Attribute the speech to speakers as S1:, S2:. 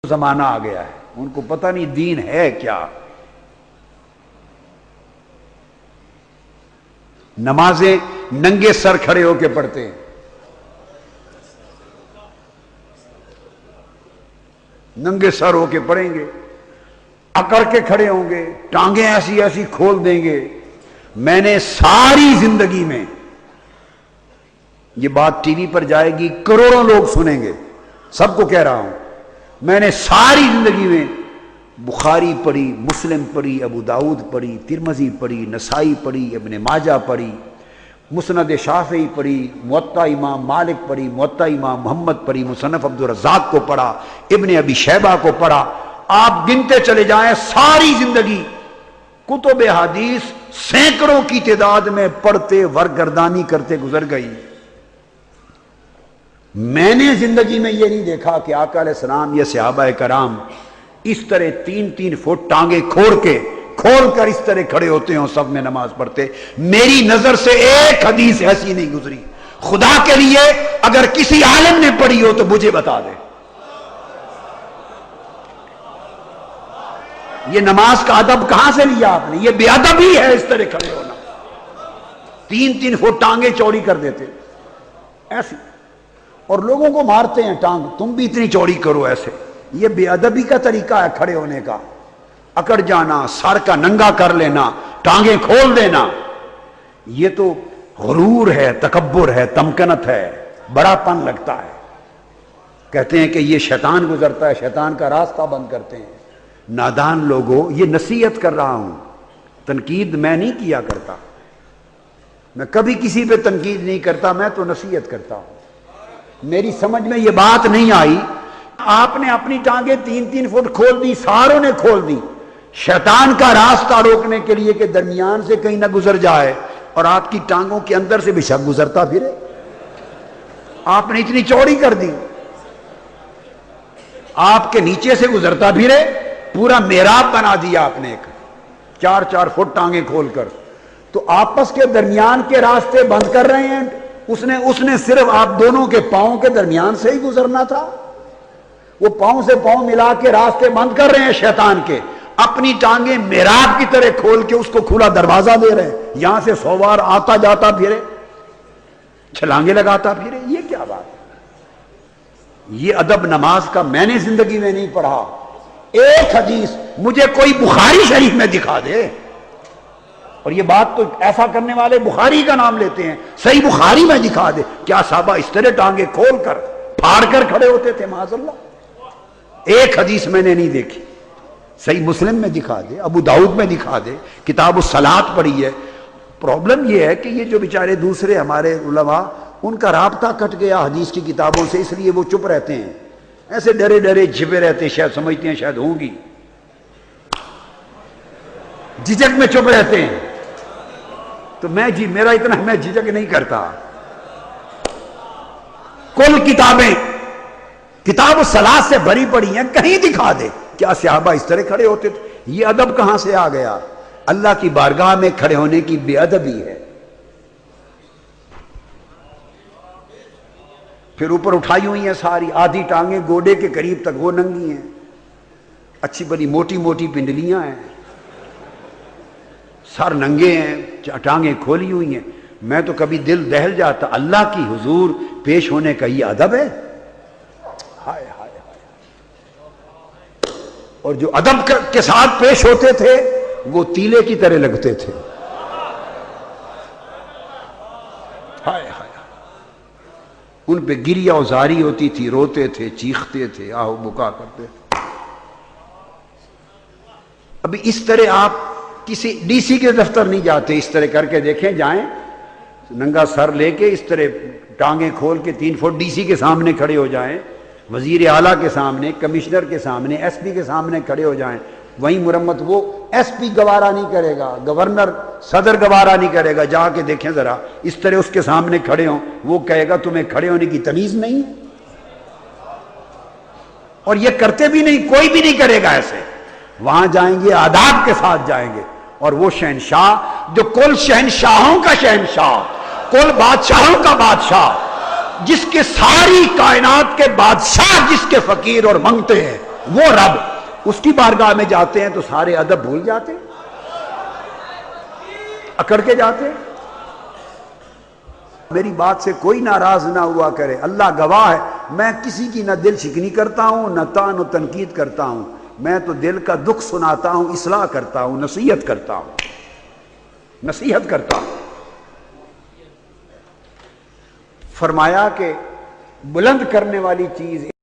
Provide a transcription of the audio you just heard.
S1: زمانہ آ گیا ہے، ان کو پتہ نہیں دین ہے کیا۔ نمازیں ننگے سر کھڑے ہو کے پڑھتے ہیں، ننگے سر ہو کے پڑھیں گے، اکڑ کے کھڑے ہوں گے، ٹانگیں ایسی ایسی کھول دیں گے۔ میں نے ساری زندگی میں، یہ بات ٹی وی پر جائے گی، کروڑوں لوگ سنیں گے، سب کو کہہ رہا ہوں، میں نے ساری زندگی میں بخاری پڑھی، مسلم پڑھی، ابو داؤد پڑھی، ترمذی پڑھی، نسائی پڑھی، ابن ماجہ پڑھی، مسند شافعی پڑھی، موطا امام مالک پڑھی، موطا امام محمد پڑھی، مصنف عبدالرزاق کو پڑھا، ابن ابی شیبہ کو پڑھا۔ آپ گنتے چلے جائیں، ساری زندگی کتب حدیث سینکڑوں کی تعداد میں پڑھتے ورگردانی کرتے گزر گئی۔ میں نے زندگی میں یہ نہیں دیکھا کہ آقا علیہ السلام یا صحابہ کرام اس طرح 3-3 فٹ ٹانگیں کھول کر اس طرح کھڑے ہوتے ہوں، سب میں نماز پڑھتے۔ میری نظر سے ایک حدیث ایسی نہیں گزری۔ خدا کے لیے اگر کسی عالم نے پڑھی ہو تو مجھے بتا دے۔ یہ نماز کا ادب کہاں سے لیا آپ نے؟ یہ بے ادب ہی ہے، اس طرح کھڑے ہونا۔ 3-3 فٹ ٹانگیں چوڑی کر دیتے ایسی، اور لوگوں کو مارتے ہیں ٹانگ، تم بھی اتنی چوڑی کرو ایسے۔ یہ بے ادبی کا طریقہ ہے کھڑے ہونے کا، اکڑ جانا، سر کا ننگا کر لینا، ٹانگیں کھول دینا۔ یہ تو غرور ہے، تکبر ہے، تمکنت ہے، بڑا پن لگتا ہے۔ کہتے ہیں کہ یہ شیطان گزرتا ہے، شیطان کا راستہ بند کرتے ہیں۔ نادان لوگوں، یہ نصیحت کر رہا ہوں، تنقید میں نہیں کیا کرتا، میں کبھی کسی پہ تنقید نہیں کرتا، میں تو نصیحت کرتا ہوں۔ میری سمجھ میں یہ بات نہیں آئی، آپ نے اپنی ٹانگیں 3-3 فٹ کھول دی، ساروں نے کھول دی، شیطان کا راستہ روکنے کے لیے کہ درمیان سے کہیں نہ گزر جائے، اور آپ کی ٹانگوں کے اندر سے بھی شب گزرتا پھرے۔ آپ نے اتنی چوڑی کر دی، آپ کے نیچے سے گزرتا پھرے، پورا محراب بنا دیا آپ نے، ایک 4-4 فٹ ٹانگیں کھول کر۔ تو آپس کے درمیان کے راستے بند کر رہے ہیں۔ اس نے صرف آپ دونوں کے پاؤں کے درمیان سے ہی گزرنا تھا، وہ پاؤں سے پاؤں ملا کے راستے بند کر رہے ہیں شیطان کے، اپنی ٹانگیں محراب کی طرح کھول کے اس کو کھلا دروازہ دے رہے ہیں، یہاں سے 100 بار آتا جاتا پھرے، چھلانگے لگاتا پھرے۔ یہ کیا بات ہے؟ یہ ادب نماز کا میں نے زندگی میں نہیں پڑھا۔ ایک حدیث مجھے کوئی بخاری شریف میں دکھا دے، اور یہ بات تو ایسا کرنے والے بخاری کا نام لیتے ہیں، صحیح بخاری میں دکھا دے کیا صحابہ اس طرح ٹانگیں کھول کر پھاڑ کر کھڑے ہوتے تھے؟ معاذ اللہ، ایک حدیث میں نے نہیں دیکھی۔ صحیح مسلم میں دکھا دے، ابو داؤد میں دکھا دے، کتاب الصلاۃ پڑھی ہے۔ پرابلم یہ ہے کہ یہ جو بیچارے دوسرے ہمارے علماء، ان کا رابطہ کٹ گیا حدیث کی کتابوں سے، اس لیے وہ چپ رہتے ہیں، ایسے ڈرے ڈرے چھپے رہتے ہیں، شاید سمجھتے ہیں شاید ہوں گی، جھجک میں چپ رہتے ہیں۔ تو میرا اتنا میں جھجک نہیں کرتا۔ کل کتابیں کتاب الصلاۃ سے بھری پڑی ہیں، کہیں دکھا دے کیا صحابہ اس طرح کھڑے ہوتے تھے؟ یہ ادب کہاں سے آ گیا؟ اللہ کی بارگاہ میں کھڑے ہونے کی بے ادبی ہے۔ پھر اوپر اٹھائی ہوئی ہیں ساری، آدھی ٹانگیں گوڈے کے قریب تک وہ ننگی ہیں، اچھی بڑی موٹی موٹی پنڈلیاں ہیں، سر ننگے ہیں، ٹانگیں کھولی ہوئی ہیں۔ میں تو کبھی دل دہل جاتا، اللہ کی حضور پیش ہونے کا یہ ادب ہے؟ ہائے ہائے ہائے۔ اور جو ادب کے ساتھ پیش ہوتے تھے وہ تیلے کی طرح لگتے تھے۔ ہائے ہائے، ان پہ گریہ و زاری ہوتی تھی، روتے تھے، چیختے تھے، آہو بکا کرتے تھے۔ ابھی اس طرح آپ کسی ڈی سی کے دفتر نہیں جاتے، اس طرح کر کے دیکھیں، جائیں ننگا سر لے کے اس طرح ٹانگیں کھول کے 3 فٹ ڈی سی کے سامنے کھڑے ہو جائیں، وزیر اعلیٰ کے سامنے، کمشنر کے سامنے، ایس پی کے سامنے کھڑے ہو جائیں، وہیں مرمت وہ ایس پی گوارا نہیں کرے گا، گورنر صدر گوارا نہیں کرے گا، جا کے دیکھیں ذرا اس طرح اس کے سامنے کھڑے ہوں، وہ کہے گا تمہیں کھڑے ہونے کی تمیز نہیں ہے؟ اور یہ کرتے بھی نہیں، کوئی بھی نہیں کرے گا ایسے۔ وہاں جائیں گے آداب کے ساتھ جائیں گے، اور وہ شہنشاہ جو کل شہنشاہوں کا شہنشاہ، کل بادشاہوں کا بادشاہ، جس کے ساری کائنات کے بادشاہ جس کے فقیر اور منگتے ہیں، وہ رب اس کی بارگاہ میں جاتے ہیں تو سارے ادب بھول جاتے ہیں، اکڑ کے جاتے ہیں۔ میری بات سے کوئی ناراض نہ ہوا کرے، اللہ گواہ ہے، میں کسی کی نہ دل شکنی کرتا ہوں نہ طعن و تنقید کرتا ہوں، میں تو دل کا دکھ سناتا ہوں، اصلاح کرتا ہوں، نصیحت کرتا ہوں، نصیحت کرتا ہوں۔ فرمایا کہ بلند کرنے والی چیز